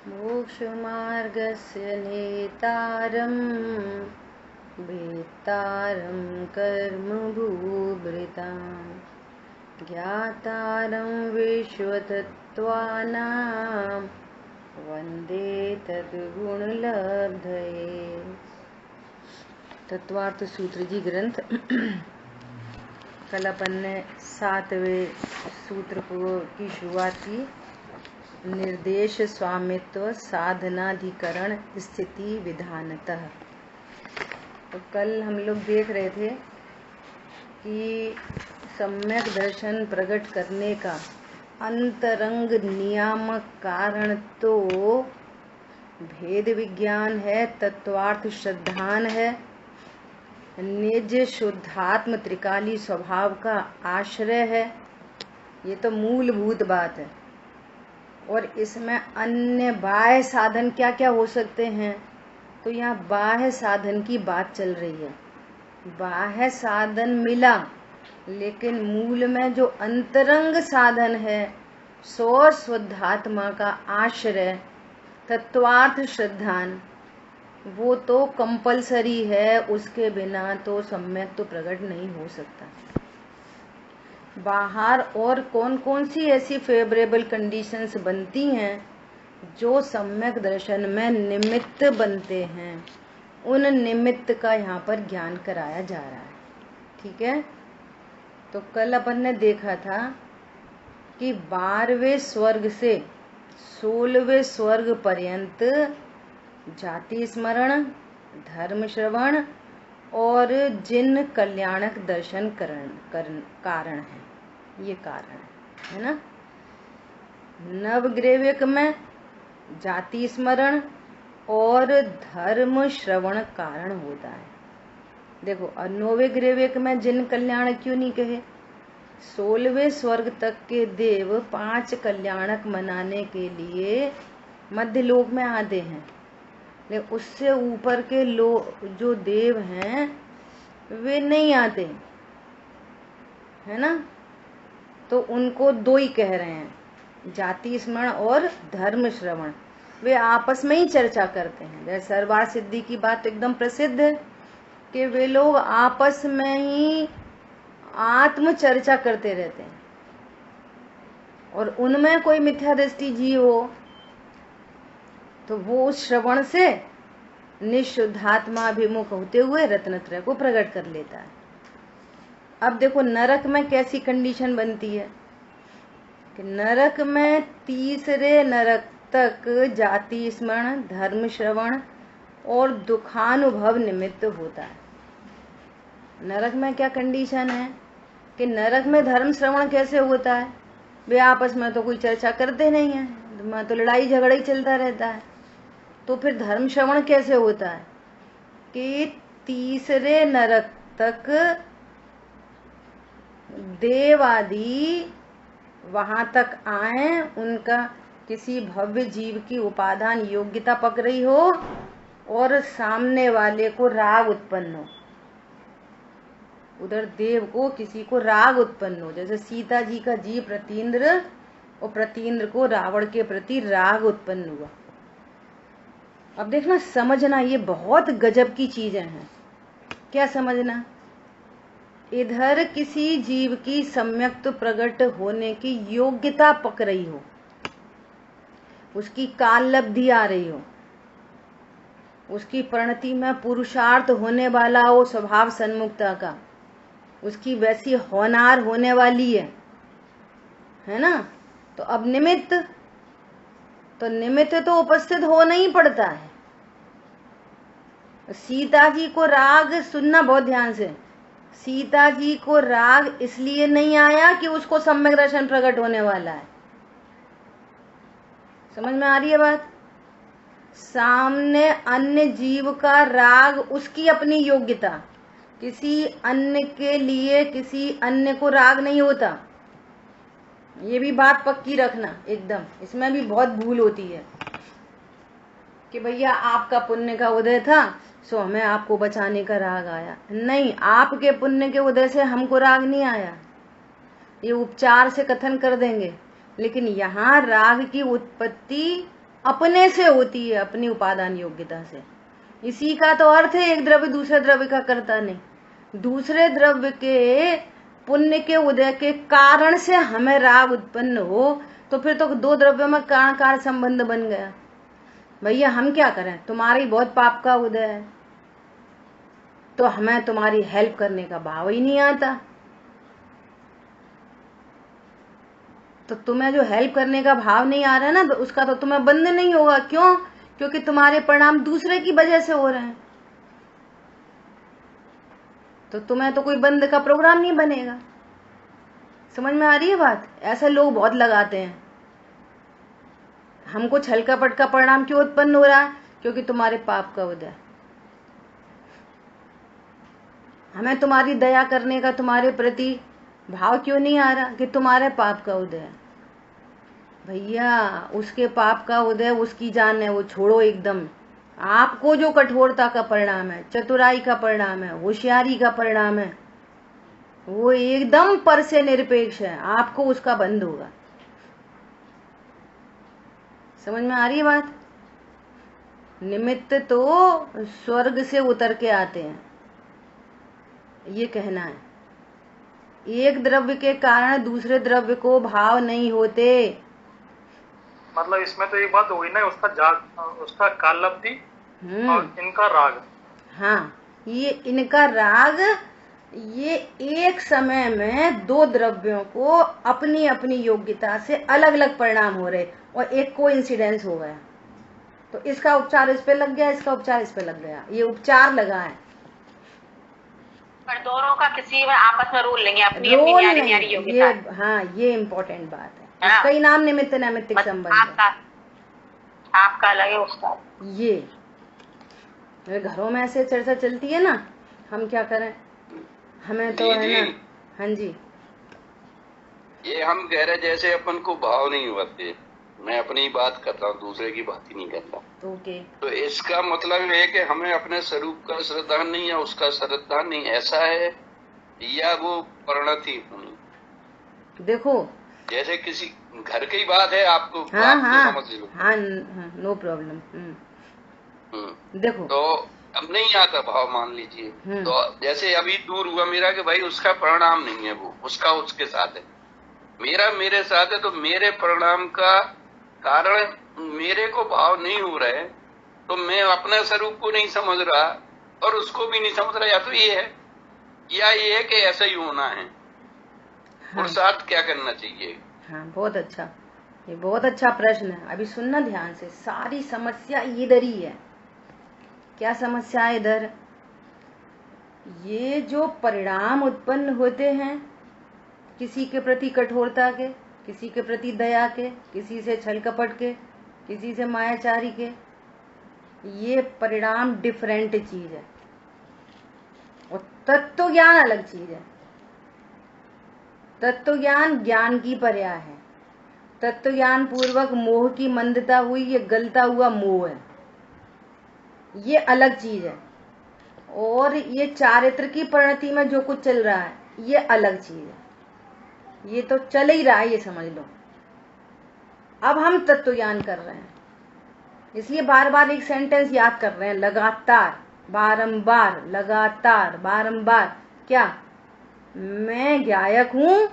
मोक्षमार्गस्य नेतारं वेत्तारं कर्मभूभृतां ज्ञातारं विश्वतत्त्वानां वन्दे तद्गुणलब्धये। तत्वार्थ सूत्र जी ग्रंथ। कल अपन ने 7वें सूत्र की शुरुआत की। निर्देश स्वामित्व साधनाधिकरण स्थिति विधानतः। तो कल हम लोग देख रहे थे कि सम्यक दर्शन प्रकट करने का अंतरंग नियामक कारण तो भेद विज्ञान है, तत्वार्थ श्रद्धान है, निज शुद्धात्म त्रिकाली स्वभाव का आश्रय है। ये तो मूलभूत बात है। और इसमें अन्य बाह्य साधन क्या क्या हो सकते हैं, तो यहाँ बाह्य साधन की बात चल रही है। बाह्य साधन मिला, लेकिन मूल में जो अंतरंग साधन है सो शुद्धात्मा का आश्रय तत्वार्थ श्रद्धान, वो तो कंपलसरी है। उसके बिना तो सम्यक तो प्रकट नहीं हो सकता। बाहर और कौन कौन सी ऐसी फेवरेबल कंडीशंस बनती हैं जो सम्यक दर्शन में निमित्त बनते हैं, उन निमित्त का यहाँ पर ज्ञान कराया जा रहा है। ठीक है। तो कल अपन ने देखा था कि 12वें स्वर्ग से 16वें स्वर्ग पर्यंत जाति स्मरण, धर्म श्रवण और जिन कल्याणक दर्शन कारण है। ये कारण है ना। नवग्रेविक में जाति स्मरण और धर्म श्रवण कारण होता है। देखो, और 9वें ग्रेविक में जिन कल्याण क्यों नहीं कहे। 16वें स्वर्ग तक के देव 5 कल्याणक मनाने के लिए मध्य लोक में आते हैं, लेकिन उससे ऊपर के लोग जो देव हैं वे नहीं आते, है ना। तो उनको 2 ही कह रहे हैं, जाति स्मरण और धर्म श्रवण। वे आपस में ही चर्चा करते हैं। जैसे सर्वार सिद्धि की बात तो एकदम प्रसिद्ध है कि वे लोग आपस में ही आत्म चर्चा करते रहते हैं, और उनमें कोई मिथ्या दृष्टि जीव हो तो वो उस श्रवण से निशुद्धात्माभिमुख होते हुए रत्नत्रय को प्रकट कर लेता है। अब देखो, नरक में कैसी कंडीशन बनती है कि नरक में 3रे नरक तक जाति स्मरण, धर्म श्रवण और दुखानुभव निमित्त होता है। नरक में क्या कंडीशन है कि नरक में धर्म श्रवण कैसे होता है। वे आपस में तो कोई चर्चा करते नहीं है, वहां तो लड़ाई झगड़ा ही चलता रहता है। तो फिर धर्म श्रवण कैसे होता है कि 3रे नरक तक देव आदि वहां तक आए, उनका किसी भव्य जीव की उपादान योग्यता पक रही हो और सामने वाले को राग उत्पन्न हो। उधर देव को किसी को राग उत्पन्न हो, जैसे सीता जी का जी प्रतीन्द्र, और प्रतीन्द्र को रावण के प्रति राग उत्पन्न हुआ। अब देखना, समझना, ये बहुत गजब की चीजें हैं। क्या समझना, इधर किसी जीव की सम्यक प्रकट होने की योग्यता पक रही हो, उसकी काललब्धि आ रही हो, उसकी परिणति में पुरुषार्थ होने वाला हो, स्वभाव सन्मुखता का, उसकी वैसी होनार होने वाली है ना। तो अब निमित्त तो उपस्थित होना ही पड़ता है। सीता जी को राग, सुनना बहुत ध्यान से, सीता जी को राग इसलिए नहीं आया कि उसको सम्यक दर्शन प्रकट होने वाला है। समझ में आ रही है बात। सामने अन्य जीव का राग उसकी अपनी योग्यता, किसी अन्य के लिए किसी अन्य को राग नहीं होता। ये भी बात पक्की रखना एकदम। इसमें भी बहुत भूल होती है कि भैया आपका पुण्य का उदय था सो हमें आपको बचाने का राग आया। नहीं, आपके पुण्य के उदय से हमको राग नहीं आया, ये उपचार से कथन कर देंगे। लेकिन यहाँ राग की उत्पत्ति अपने से होती है, अपनी उपादान योग्यता से। इसी का तो अर्थ है एक द्रव्य दूसरे द्रव्य का करता नहीं। दूसरे द्रव्य के पुण्य के उदय के कारण से हमें राग उत्पन्न हो तो फिर तो दो द्रव्यों में कारण कार्य संबंध बन गया। भैया हम क्या करें, तुम्हारी बहुत पाप का उदय है तो हमें तुम्हारी हेल्प करने का भाव ही नहीं आता। तो तुम्हें जो हेल्प करने का भाव नहीं आ रहा है ना, तो उसका तो तुम्हें बंध नहीं होगा। क्यों? क्योंकि तुम्हारे परिणाम दूसरे की वजह से हो रहे हैं, तो तुम्हें तो कोई बंध का प्रोग्राम नहीं बनेगा। समझ में आ रही है बात? ऐसे लोग बहुत लगाते हैं, हमको छल कपट का परिणाम क्यों उत्पन्न हो रहा है? क्योंकि तुम्हारे पाप का उदय। हमें तुम्हारी दया करने का तुम्हारे प्रति भाव क्यों नहीं आ रहा? कि तुम्हारे पाप का उदय है। भैया उसके पाप का उदय उसकी जान है, वो छोड़ो एकदम। आपको जो कठोरता का परिणाम है, चतुराई का परिणाम है, होशियारी का परिणाम है, वो एकदम पर से निरपेक्ष है, आपको उसका बंध होगा। समझ में आ रही है बात? निमित्त तो स्वर्ग से उतर के आते हैं, ये कहना है। एक द्रव्य के कारण दूसरे द्रव्य को भाव नहीं होते। मतलब इसमें तो एक बात होगी ना, उसका कालब्धि और इनका राग। हाँ, ये इनका राग, ये एक समय में दो द्रव्यों को अपनी अपनी योग्यता से अलग अलग परिणाम हो रहे और एक को इंसिडेंस हो गया। तो इसका उपचार इस पे लग गया, इसका उपचार इस पे लग गया, ये उपचार लगा है। पर दोनों का किसी में आपस में रोल लेंगे, अपनी रोल अपनी न्यारी योग्यता। ये हाँ, ये इम्पोर्टेंट बात है। इसका ही नाम निमित्त नैमित्तिक संबंध है। आपका अलग है, उसका। ये घरों में ऐसे चर्चा चलती है ना, हम क्या करें, हमें तो है ना। हाँ जी, ये हम कह रहे जैसे अपन को भाव नहीं होते, मैं अपनी बात कर रहा हूँ, दूसरे की बात ही नहीं करता। तो इसका मतलब है कि हमें अपने स्वरूप का श्रद्धा नहीं है, उसका श्रद्धा नहीं, ऐसा है या वो परिणति होनी। देखो जैसे किसी घर की बात है, आपको हाँ, आप हाँ, तो समझ लो। हाँ, नो प्रॉब्लम। देखो अब नहीं आता भाव, मान लीजिए। तो जैसे अभी दूर हुआ मेरा कि भाई उसका परिणाम नहीं है, वो उसका उसके साथ है, मेरा मेरे साथ है, तो मेरे परिणाम का कारण मेरे को भाव नहीं हो रहा है, तो मैं अपने स्वरूप को नहीं समझ रहा और उसको भी नहीं समझ रहा। या तो ये है या ये है कि ऐसा ही होना है। और साथ क्या करना चाहिए? हाँ, बहुत अच्छा, ये बहुत अच्छा प्रश्न है। अभी सुनना ध्यान से, सारी समस्या इधर ही है। क्या समस्या है इधर? ये जो परिणाम उत्पन्न होते हैं किसी के प्रति कठोरता के, किसी के प्रति दया के, किसी से छल कपट के, किसी से मायाचारी के, ये परिणाम डिफरेंट चीज है और तत्व ज्ञान अलग चीज है। तत्व ज्ञान ज्ञान की पर्याय है। तत्व ज्ञान पूर्वक मोह की मंदता हुई, ये गलता हुआ मोह है, ये अलग चीज है। और ये चारित्र की परिणति में जो कुछ चल रहा है, ये अलग चीज है। ये तो चल ही रहा है, ये समझ लो। अब हम तत्व ज्ञान कर रहे हैं, इसलिए बार बार एक सेंटेंस याद कर रहे हैं, लगातार, बारंबार, लगातार, बारंबार। क्या? मैं ज्ञायक हूं,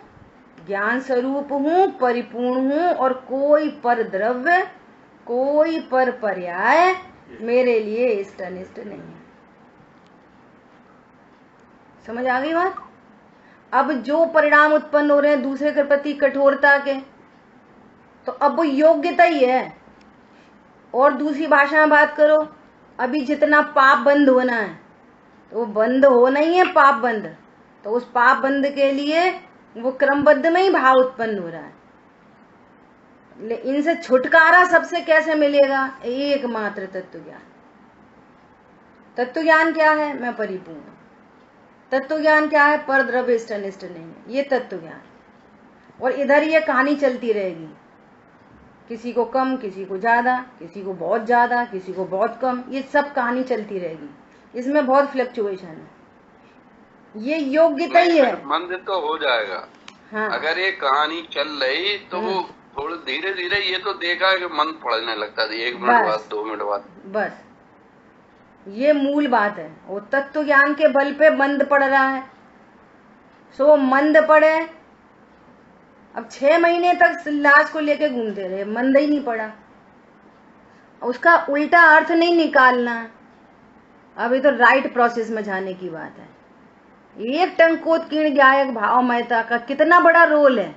ज्ञान स्वरूप हूं, परिपूर्ण हूं और कोई पर द्रव्य, कोई पर पर्याय मेरे लिए इष्ट अनिष्ट नहीं है। समझ आ गई बात? अब जो परिणाम उत्पन्न हो रहे हैं दूसरे के प्रति कठोरता के, तो अब वो योग्यता ही है। और दूसरी भाषा में बात करो, अभी जितना पाप बंद होना है, तो वो बंद होना ही है, पाप बंद। तो उस पाप बंद के लिए वो क्रमबद्ध में ही भाव उत्पन्न हो रहा है। इनसे छुटकारा सबसे कैसे मिलेगा? एकमात्र तत्व ज्ञान। तत्व ज्ञान क्या है? मैं परिपूर्ण हूं। तत्व ज्ञान क्या है? पर द्रव्य इष्ट अनिष्ट नहीं है, ये तत्व ज्ञान। और इधर ये कहानी चलती रहेगी, किसी को कम, किसी को ज्यादा, किसी को बहुत ज्यादा, किसी को बहुत कम, ये सब कहानी चलती रहेगी। इसमें बहुत फ्लक्चुएशन है, ये योग्यता ही है। मंद तो हो जाएगा। हाँ। अगर ये कहानी चल रही तो वो थोड़ा धीरे धीरे ये तो देखा कि मन पड़ने लगता था, 1 मिनट बाद 2 मिनट बाद। बस ये मूल बात है। वो तत्व ज्ञान के बल पे मंद पड़ रहा है, सो मंद पड़े। अब 6 महीने तक लाश को लेके घूमते रहे, मंद ही नहीं पड़ा। उसका उल्टा अर्थ नहीं निकालना, अभी तो राइट प्रोसेस में जाने की बात है। एक टंकोत्कीर्ण ज्ञायक भाव महता का कितना बड़ा रोल है।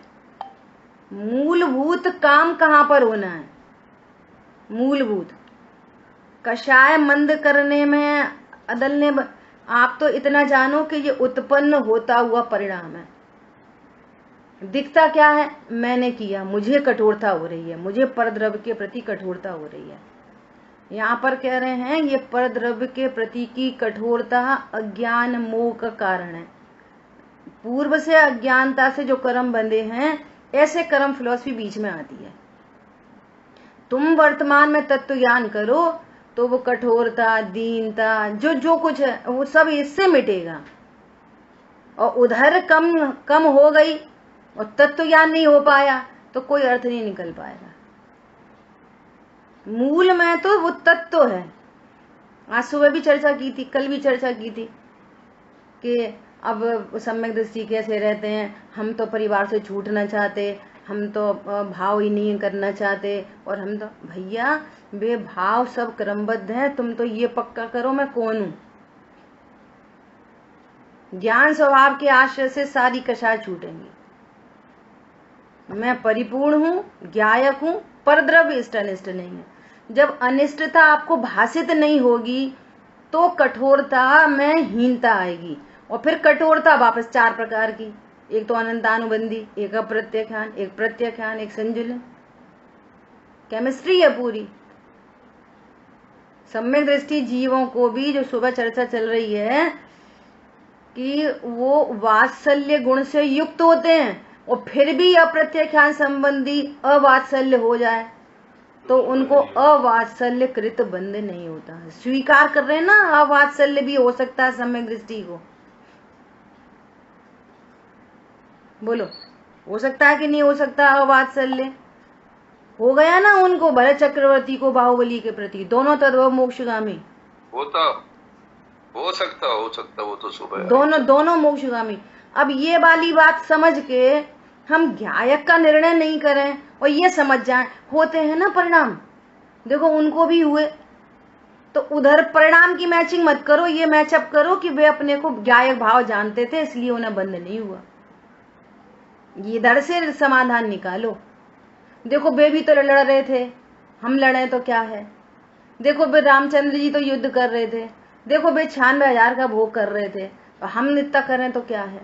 मूलभूत काम कहाँ पर होना है? मूलभूत कषाय मंद करने में अदलने। आप तो इतना जानो कि ये उत्पन्न होता हुआ परिणाम है। दिखता क्या है? मैंने किया, मुझे कठोरता हो रही है, मुझे परद्रव्य के प्रति कठोरता हो रही है। यहाँ पर कह रहे हैं ये परद्रव्य के प्रति की कठोरता अज्ञान मोह का कारण है। पूर्व से अज्ञानता से जो कर्म बंधे हैं, ऐसे कर्म फिलॉसफी बीच में आती है। तुम वर्तमान में तत्व ज्ञान करो तो वो कठोरता, दीनता, जो कुछ है वो सब इससे मिटेगा। और उधर कम हो गई और तत्व ज्ञान नहीं हो पाया तो कोई अर्थ नहीं निकल पाएगा। मूल में तो वो तत्व है। आज सुबह भी चर्चा की थी, कल भी चर्चा की थी कि अब सम्यक दृष्टि कैसे रहते हैं। हम तो परिवार से छूटना चाहते, हम तो भाव ही नहीं करना चाहते, और हम तो भैया वे भाव सब क्रमबद्ध हैं। तुम तो ये पक्का करो मैं कौन हूं। ज्ञान स्वभाव के आश्रय से सारी कषाय छूटेंगी। मैं परिपूर्ण हूं, ज्ञायक हूं, परद्रव्य इष्ट अनिष्ट नहीं है। जब अनिष्टता आपको भाषित नहीं होगी तो कठोरता में हीनता आएगी। और फिर कठोरता वापस 4 प्रकार की, एक तो अनंतानुबंधी, एक अप्रत्याख्यान, एक प्रत्याख्यान, एक संजुलन। केमिस्ट्री है पूरी। सम्यक दृष्टि जीवों को भी, जो सुबह चर्चा चल रही है कि वो वात्सल्य गुण से युक्त होते हैं और फिर भी अप्रत्याख्यान संबंधी अवात्सल्य हो जाए तो उनको अवात्सल्य कृत बंध नहीं होता। स्वीकार कर रहे हैं ना, अवात्सल्य भी हो सकता है सम्यक दृष्टि को। बोलो, हो सकता है कि नहीं हो सकता? अवात्सल्य हो गया ना उनको, भरत चक्रवर्ती को बाहुबली के प्रति, दोनों तद्भव मोक्षगामी। होता हो सकता वो तो सुबह दोनों मोक्षगामी। अब ये वाली बात समझ के हम ज्ञायक का निर्णय नहीं करें और ये समझ जाएं होते हैं ना परिणाम, देखो उनको भी हुए, तो उधर परिणाम की मैचिंग मत करो, ये मैचअप करो कि वे अपने को ज्ञायक भाव जानते थे इसलिए उन्हें बंध नहीं हुआ। ये इधर से समाधान निकालो। देखो वे भी तो लड़ रहे थे, हम लड़े तो क्या है। देखो वे रामचंद्र जी तो युद्ध कर रहे थे, देखो वे 96,000 का भोग कर रहे थे, हम नृत्य कर रहे तो क्या है।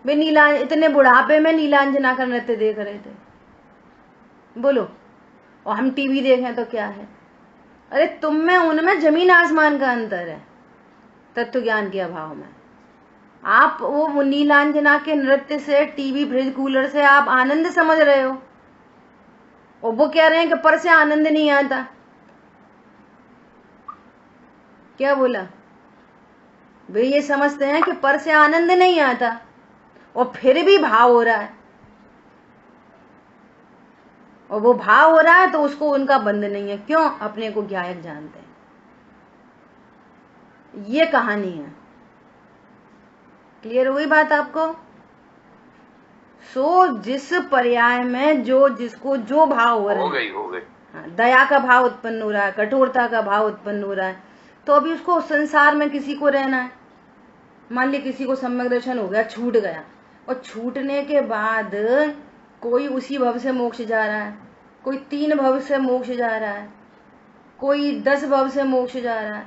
वे इतने बुढ़ापे में नीलांजना का नृत्य देख रहे थे, बोलो, और हम टीवी देखें तो क्या है। अरे तुम में उनमें जमीन आसमान का अंतर है तत्व ज्ञान के अभाव में। आप वो नीलांजना के नृत्य से, टीवी, फ्रिज, कूलर से आप आनंद समझ रहे हो और वो कह रहे हैं कि पर से आनंद नहीं आता। क्या बोला? वे ये समझते हैं कि पर से आनंद नहीं आता और फिर भी भाव हो रहा है, और वो भाव हो रहा है तो उसको उनका बंध नहीं है। क्यों? अपने को ज्ञायक जानते हैं। ये कहानी है। क्लियर हुई बात आपको? सो जिस पर्याय में जिसको जो भाव हो रहा है, हो गई। हाँ, दया का भाव उत्पन्न हो रहा है, कठोरता का भाव उत्पन्न हो रहा है, तो अभी उसको संसार में किसी को रहना है। मान ली किसी को सम्यक दर्शन हो गया, छूट गया, और छूटने के बाद कोई उसी भव से मोक्ष जा रहा है, कोई 3 भव से मोक्ष जा रहा है, कोई 10 भव से मोक्ष जा रहा है,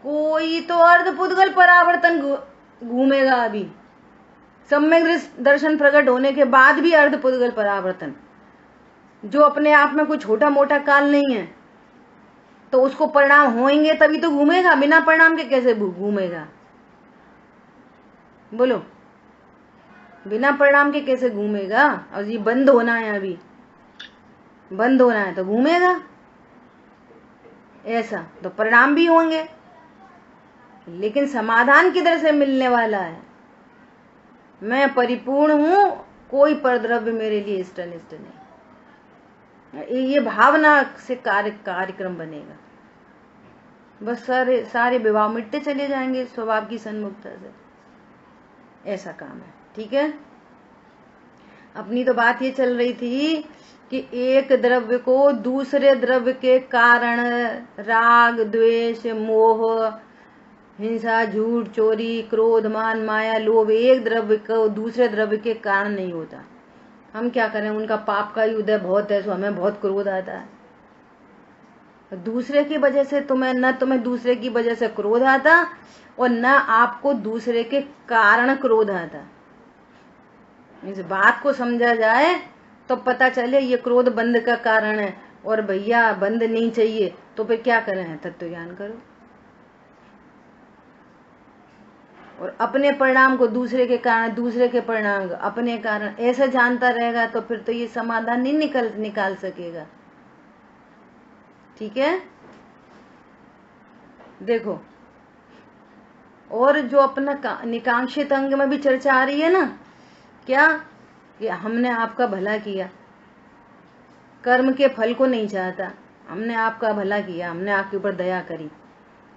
कोई तो अर्धपुद्गल परावर्तन घूमेगा। अभी सम्यक दर्शन प्रकट होने के बाद भी अर्धपुद्गल परावर्तन, जो अपने आप में कोई छोटा मोटा काल नहीं है, तो उसको परिणाम होंगे तभी तो घूमेगा, बिना परिणाम के कैसे घूमेगा। बोलो, बिना परिणाम के कैसे घूमेगा। और ये बंद होना है, अभी बंद होना है तो घूमेगा। ऐसा तो परिणाम भी होंगे, लेकिन समाधान किधर से मिलने वाला है? मैं परिपूर्ण हूं, कोई परद्रव्य मेरे लिए इष्ट अनिष्ट नहीं। ये भावना से कार्यक्रम बनेगा। बस सारे विभाव मिटते चले जाएंगे स्वभाव की सन्मुखता से। ऐसा काम है। ठीक है, अपनी तो बात ये चल रही थी कि एक द्रव्य को दूसरे द्रव्य के कारण राग, द्वेष, मोह, हिंसा, झूठ, चोरी, क्रोध, मान, माया, लोभ एक द्रव्य को दूसरे द्रव्य के कारण नहीं होता। हम क्या करें, उनका पाप का ही उदय बहुत है, तो हमें बहुत क्रोध आता है। दूसरे की वजह से तुम्हें दूसरे की वजह से क्रोध आता और न आपको दूसरे के कारण क्रोध आता। इस बात को समझा जाए तो पता चले ये क्रोध बंद का कारण है, और भैया बंद नहीं चाहिए तो फिर क्या करें, तत्व ज्ञान करो। और अपने परिणाम को दूसरे के कारण, दूसरे के परिणाम को अपने कारण, ऐसे जानता रहेगा तो फिर तो ये समाधान नहीं निकाल सकेगा। ठीक है, देखो, और जो अपना निकांक्षित अंग में भी चर्चा आ रही है ना, क्या कि हमने आपका भला किया, कर्म के फल को नहीं चाहता, हमने आपका भला किया, हमने आपके ऊपर दया करी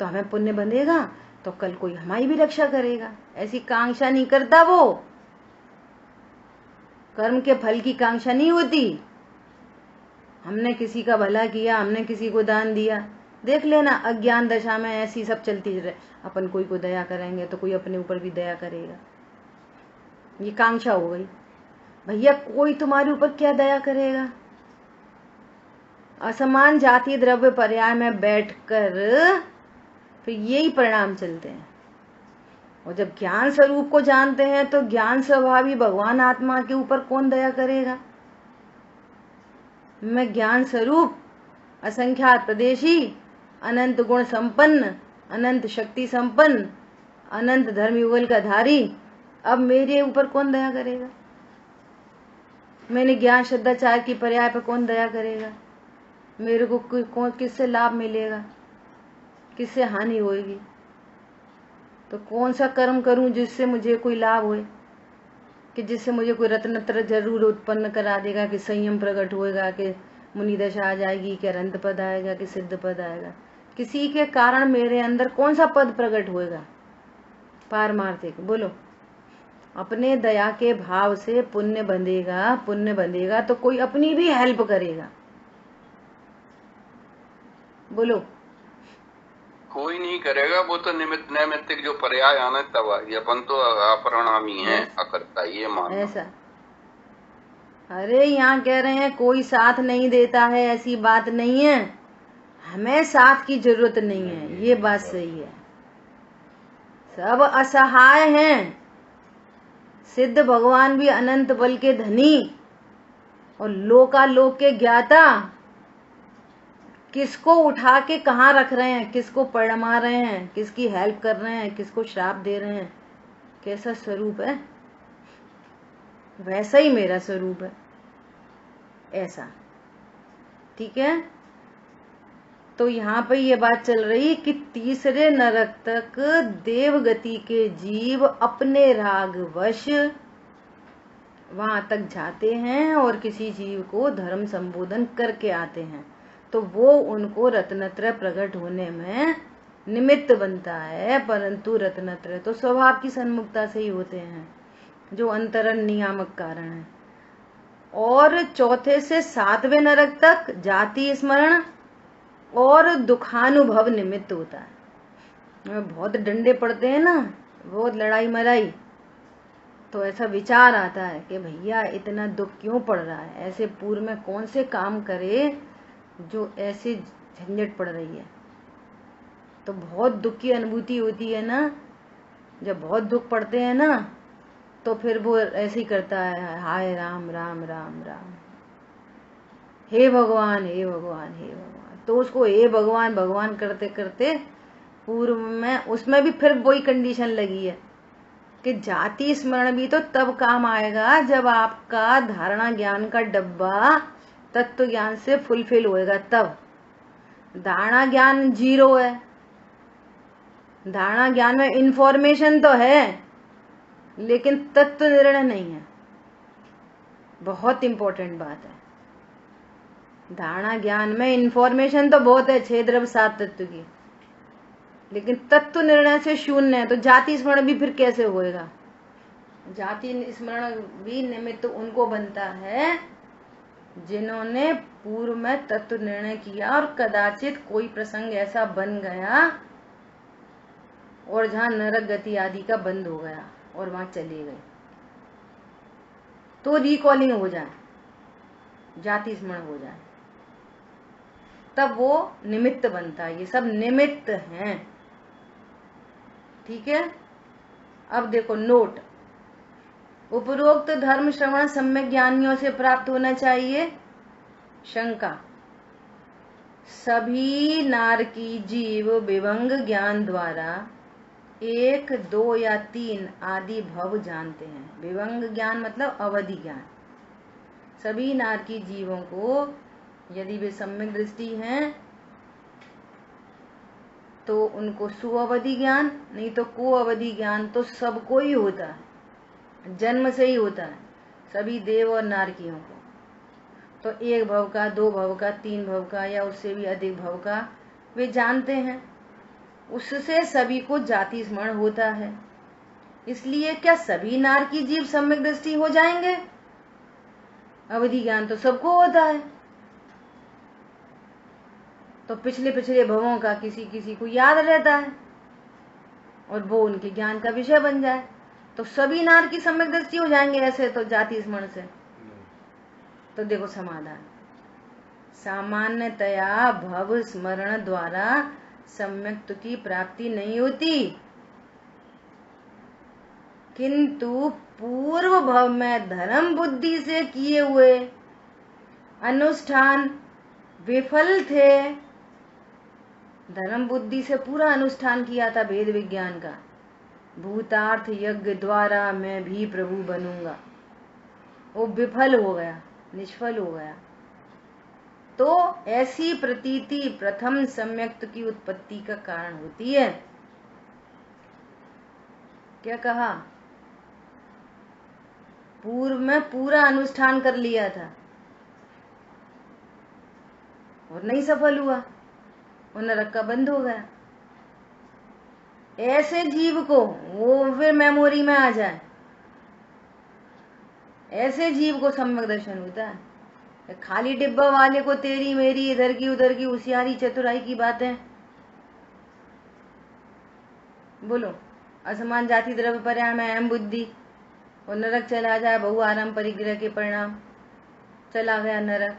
तो हमें पुण्य बंधेगा, तो कल कोई हमारी भी रक्षा करेगा। ऐसी कांक्षा नहीं करता वो, कर्म के फल की कांक्षा नहीं होती। हमने किसी का भला किया, हमने किसी को दान दिया, देख लेना अज्ञान दशा में ऐसी सब चलती रहे, अपन कोई को दया करेंगे तो कोई अपने ऊपर भी दया करेगा, ये कांक्षा हो गई। भैया कोई तुम्हारे ऊपर क्या दया करेगा। असमान जाति द्रव्य पर्याय में बैठकर फिर यही परिणाम चलते हैं। और जब ज्ञान स्वरूप को जानते हैं तो ज्ञान स्वभावी भगवान आत्मा के ऊपर कौन दया करेगा। मैं ज्ञान स्वरूप, असंख्यात प्रदेशी, अनंत गुण संपन्न, अनंत शक्ति संपन्न, अनंत धर्म युगल का धारी, अब मेरे ऊपर कौन दया करेगा। मैंने ज्ञान श्रद्धाचार की पर्याय पर कौन दया करेगा। मेरे को कौन, किससे लाभ मिलेगा, किससे हानि होएगी। तो कौन सा कर्म करूं जिससे मुझे कोई लाभ होए, कि जिससे मुझे कोई रत्नत्र जरूर उत्पन्न करा देगा, कि संयम प्रकट होएगा, कि मुनि दशा आ जाएगी, कि अरंत पद आएगा, कि सिद्ध पद आएगा। किसी के कारण मेरे अंदर कौन सा पद प्रकट होएगा पारमार्थिक, बोलो। अपने दया के भाव से पुण्य बंधेगा तो कोई अपनी भी हेल्प करेगा, बोलो। कोई नहीं करेगा, वो तो नैमित्तिक जो पर्याय आना तब आ गया, अपन तो अपरिणामी है, अकर्ता, ये मानना ऐसा। अरे यहाँ कह रहे हैं कोई साथ नहीं देता है, ऐसी बात नहीं है, हमें साथ की जरूरत नहीं है, ये बात सही है। सब असहाय हैं, सिद्ध भगवान भी अनंत बल के धनी और लोकालोक के ज्ञाता, किसको उठा के कहाँ रख रहे हैं, किसको परमा रहे हैं, किसकी हेल्प कर रहे हैं, किसको श्राप दे रहे हैं। कैसा स्वरूप है, वैसा ही मेरा स्वरूप है, ऐसा। ठीक है, तो यहाँ पे ये बात चल रही कि तीसरे नरक तक देवगति के जीव अपने रागवश वहां तक जाते हैं और किसी जीव को धर्म संबोधन करके आते हैं, तो वो उनको रत्नत्रय प्रकट होने में निमित्त बनता है। परंतु रत्नत्रय तो स्वभाव की सन्मुखता से ही होते हैं, जो अंतरन नियामक कारण है। और चौथे से 7वें नरक तक जाति स्मरण और दुखानुभव निमित्त होता है। बहुत डंडे पड़ते हैं ना, बहुत लड़ाई मराई, तो ऐसा विचार आता है कि भैया इतना दुख क्यों पड़ रहा है, ऐसे पूर्व में कौन से काम करे जो ऐसे झंझट पड़ रही है। तो बहुत दुख की अनुभूति होती है ना, जब बहुत दुख पड़ते हैं ना, तो फिर वो ऐसे ही करता है, हाय राम राम राम राम, हे भगवान हे भगवान हे भगवान। तो उसको हे भगवान भगवान करते करते पूर्व में उसमें भी फिर वही कंडीशन लगी है कि जाति स्मरण भी तो तब काम आएगा जब आपका धारणा ज्ञान का डब्बा तत्व ज्ञान से फुलफिल होएगा। तब धारणा ज्ञान 0 है, धारणा ज्ञान में इंफॉर्मेशन तो है लेकिन तत्व निर्णय नहीं है। बहुत इंपॉर्टेंट बात है, धारणा ज्ञान में इंफॉर्मेशन तो बहुत है 6 द्रव्य 7 तत्व की, लेकिन तत्व निर्णय से शून्य है। तो जाति स्मरण भी फिर कैसे होएगा? जाति स्मरण भी निमित्त उनको बनता है जिन्होंने पूर्व में तत्व निर्णय किया और कदाचित कोई प्रसंग ऐसा बन गया और जहां नरक गति आदि का बंद हो गया और वहां चले गए, तो रिकॉलिंग हो जाए, जाति स्मरण हो जाए, तब वो निमित्त बनता है। ये सब निमित्त हैं, ठीक है। अब देखो नोट, उपरोक्त धर्म श्रवण सम्यक ज्ञानियों से प्राप्त होना चाहिए। शंका, सभी नारकी जीव विभंग ज्ञान द्वारा 1, 2 या 3 आदि भव जानते हैं। विभंग ज्ञान मतलब अवधि ज्ञान। सभी नारकी जीवों को यदि वे सम्यक दृष्टि हैं तो उनको सुअवधि ज्ञान, नहीं तो कुअवधि ज्ञान तो सबको ही होता है, जन्म से ही होता है, सभी देव और नारकियों को। तो 1 भव का, 2 भव का, 3 भव का या उससे भी अधिक भव का वे जानते हैं, उससे सभी को जाति स्मरण होता है। इसलिए क्या सभी नारकी जीव सम्यक दृष्टि हो जाएंगे? अवधि ज्ञान तो सबको होता है, तो पिछले पिछले भवों का किसी किसी को याद रहता है और वो उनके ज्ञान का विषय बन जाए, तो सभी नार की सम्यक दृष्टि हो जाएंगे ऐसे तो जाति स्मरण से। तो देखो समाधान, सामान्यतया भव स्मरण द्वारा सम्यक्त्व की प्राप्ति नहीं होती, किंतु पूर्व भव में धर्म बुद्धि से किए हुए अनुष्ठान विफल थे। धर्म बुद्धि से पूरा अनुष्ठान किया था वेद विज्ञान का, भूतार्थ यज्ञ द्वारा मैं भी प्रभु बनूंगा, वो विफल हो गया, निष्फल हो गया, तो ऐसी प्रतीति प्रथम सम्यक्त्व की उत्पत्ति का कारण होती है। क्या कहा? पूर्व में पूरा अनुष्ठान कर लिया था और नहीं सफल हुआ और नरक का बंद हो गया। ऐसे जीव को वो फिर मेमोरी में आ जाए, ऐसे जीव को सम्यक दर्शन होता है। खाली डिब्बा वाले को तेरी मेरी इधर की उधर की होशियारी चतुराई की बातें बोलो, असमान जाति द्रव्य पर्याय में अहम बुद्धि और नरक चला जाए, बहु आराम परिग्रह के परिणाम, चला गया नरक।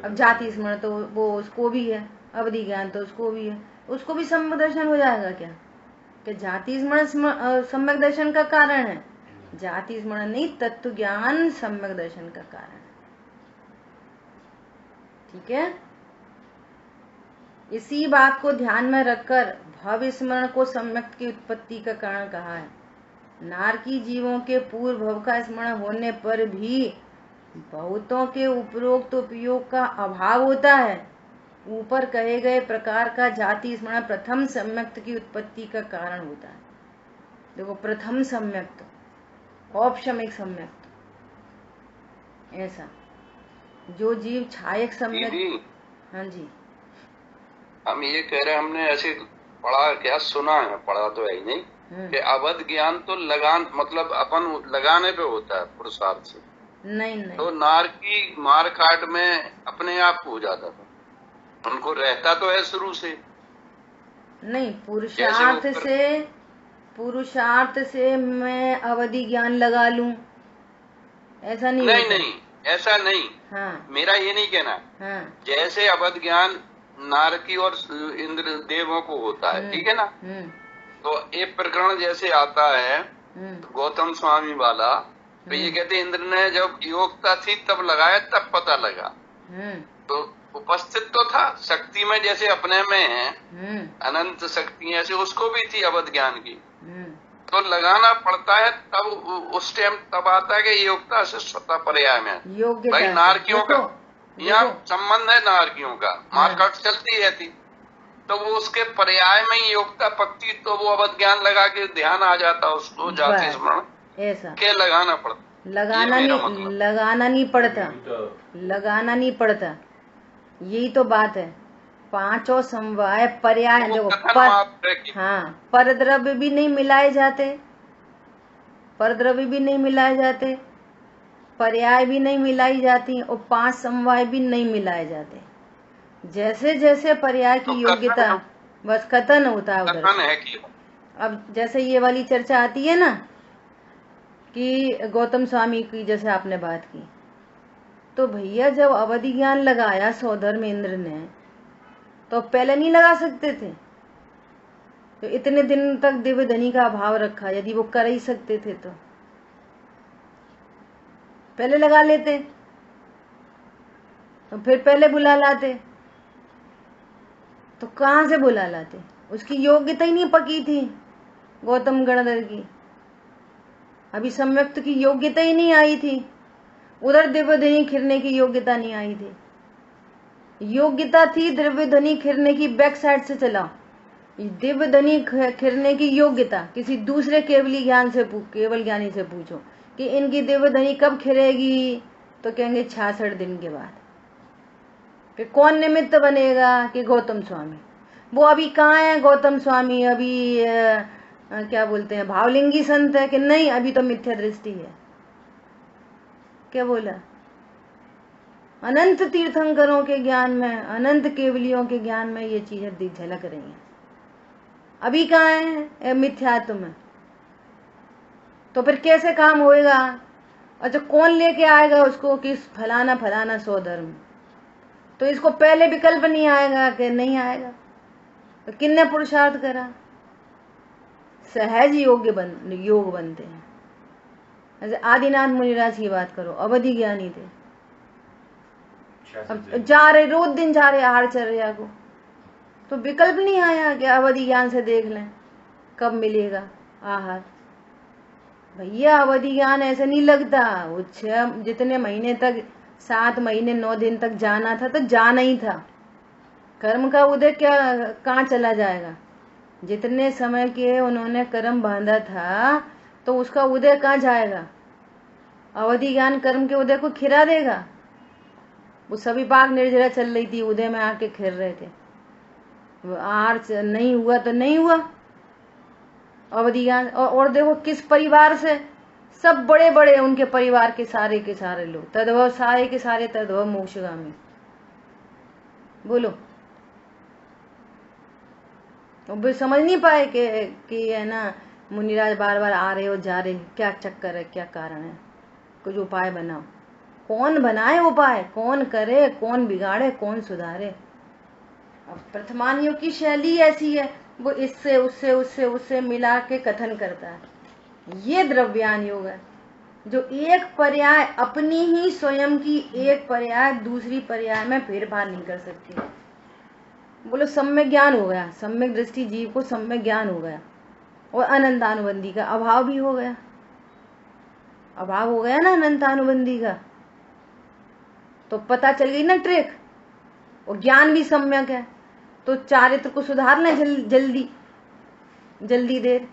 अब जाति स्मरण तो वो उसको भी है, अवधि ज्ञान तो उसको भी है, उसको भी सम्यक दर्शन हो जाएगा क्या? कि जाति स्मरण सम्यक दर्शन का कारण है, जाति स्मरण नहीं, तत्व ज्ञान सम्यक दर्शन का कारण है। ठीक है, इसी बात को ध्यान में रखकर भव स्मरण को सम्यक की उत्पत्ति का कारण कहा है। नारकी जीवों के पूर्व भव का स्मरण होने पर भी बहुतों के उपरोक्त उपयोग का अभाव होता है। ऊपर कहे गए प्रकार का जाति स्मरण प्रथम सम्यक्त की उत्पत्ति का कारण होता है। देखो, प्रथम सम्यक्त, औपशमिक सम्यक्त, ऐसा जो जीव छायक सम्यक्त। हाँ जी, हम ये कह रहे हैं, हमने ऐसे पढ़ा क्या, सुना है, पढ़ा तो है ही नहीं कि अवध ज्ञान तो लगान मतलब अपन लगाने पे होता है पुरुषार्थ से। नहीं, तो नार की मार काट में अपने आप हो जाता था, उनको रहता तो है शुरू से नहीं। पुरुषार्थ से मैं अवधि ज्ञान लगा लूं, ऐसा नहीं। नहीं, ऐसा नहीं। हाँ, मेरा ये नहीं कहना। हाँ, जैसे अवध ज्ञान नारकी और इंद्र देवों को होता है, ठीक है ना। तो एक प्रकरण जैसे आता है गौतम स्वामी वाला, तो ये कहते इंद्र ने जब योग्यता थी तब लगाया, तब पता लगा। तो उपस्थित तो था शक्ति में, जैसे अपने में है अनंत शक्ति, ऐसे उसको भी थी अवध ज्ञान की। तो लगाना पड़ता है, तब उस टाइम तब आता है कि योग्यता से स्वतः पर्याय में भाई नारकियों का यहाँ संबंध है, नारकियों का मारकाट चलती रहती, तो वो उसके पर्याय में ही योग्यता पकती, तो वो अवध ज्ञान लगा के ध्यान आ जाता उसको, जाति स्मरण ऐसा के लगाना पड़ता। लगाना नहीं पड़ता, यही तो बात है। पांचों समवाय पर्याय, देखो हाँ, परद्रव्य भी नहीं मिलाए जाते, परद्रव्य भी नहीं मिलाए जाते, पर्याय भी नहीं मिलाई जाती, और 5 समवाय भी नहीं मिलाए जाते। जैसे जैसे पर्याय की योग्यता बस कथन होता है उधर से। अब जैसे ये वाली चर्चा आती है ना कि गौतम स्वामी की, जैसे आपने बात की, तो भैया जब अवधि ज्ञान लगाया सौधर्मेंद्र ने, तो पहले नहीं लगा सकते थे? तो इतने दिन तक दिव्य धनी का अभाव रखा, यदि वो कर ही सकते थे तो पहले लगा लेते, तो फिर पहले बुला लाते। तो कहां से बुला लाते? उसकी योग्यता ही नहीं पकी थी गौतम गणधर की, अभी सम्यक्त की योग्यता ही नहीं आई थी, उधर दिव्य धनी खिरने की योग्यता नहीं आई थी। योग्यता थी दिव्य धनी खिरने की, बैक साइड से चलाओ। दिव्य धनी खिरने की योग्यता किसी दूसरे केवली ज्ञान से केवल ज्ञानी से पूछो कि इनकी दिव्य धनी कब खिरेगी, तो कहेंगे 66 दिन के बाद। कि कौन निमित्त बनेगा? कि गौतम स्वामी। वो अभी कहाँ है गौतम स्वामी? अभी क्या बोलते हैं, भावलिंगी संत है कि नहीं? अभी तो मिथ्या दृष्टि है। क्या बोला? अनंत तीर्थंकरों के ज्ञान में, अनंत केवलियों के ज्ञान में ये चीजें झलक रही हैं। अभी कहाँ है? मिथ्यात्व में। तो फिर कैसे काम होएगा? अच्छा, कौन लेके आएगा उसको कि फलाना फलाना सौधर्म? तो इसको पहले विकल्प नहीं आएगा कि नहीं आएगा? तो किन्ने पुरुषार्थ करा? सहज योग बनते हैं। जैसे आदिनाथ मुनिराज की बात करो, अवधि ज्ञानी थे, अब जा रहे, रोज दिन जा रहे आहारचर्या को, तो विकल्प नहीं आया कि अवधि ज्ञान से देख लें कब मिलेगा आहार। भैया अवधि ज्ञान ऐसे नहीं लगता। वो 6 जितने महीने तक, 7 महीने 9 दिन तक जाना था तो जाना ही था। कर्म का उदय क्या कहाँ चला जाएगा? जितने समय के उन्होंने कर्म बांधा था तो उसका उदय कहाँ जाएगा? अवधि ज्ञान कर्म के उदय को खिरा देगा? वो सभी बाग निर्जरा चल रही थी, उदय में आके खिर रहे थे। आहार नहीं हुआ तो नहीं हुआ अवधि ज्ञान। और देखो किस परिवार से, सब बड़े बड़े उनके परिवार के सारे लोग तद्भव, सारे के सारे तद्भव मोक्षगामी। बोलो, वो समझ नहीं पाए कि है ना, मुनिराज बार बार आ रहे हो जा रहे, क्या चक्कर है, क्या कारण है? कुछ उपाय बनाओ। कौन बनाए उपाय? कौन करे? कौन बिगाड़े? कौन सुधारे? अब प्रथमान योग की शैली ऐसी है, वो इससे उससे उससे उससे मिला के कथन करता है। ये द्रव्यान योग है, जो एक पर्याय अपनी ही स्वयं की एक पर्याय दूसरी पर्याय में फेरफार नहीं कर सकती। बोलो सम्यक ज्ञान हो गया, सम्यक दृष्टि जीव को सम्यक ज्ञान हो गया, और अनंतानुबंधी का अभाव भी हो गया। अभाव हो गया ना अनंतानुबंधी का, तो पता चल गई ना ट्रिक। और ज्ञान भी सम्यक है, तो चारित्र को सुधार लें जल्दी देर।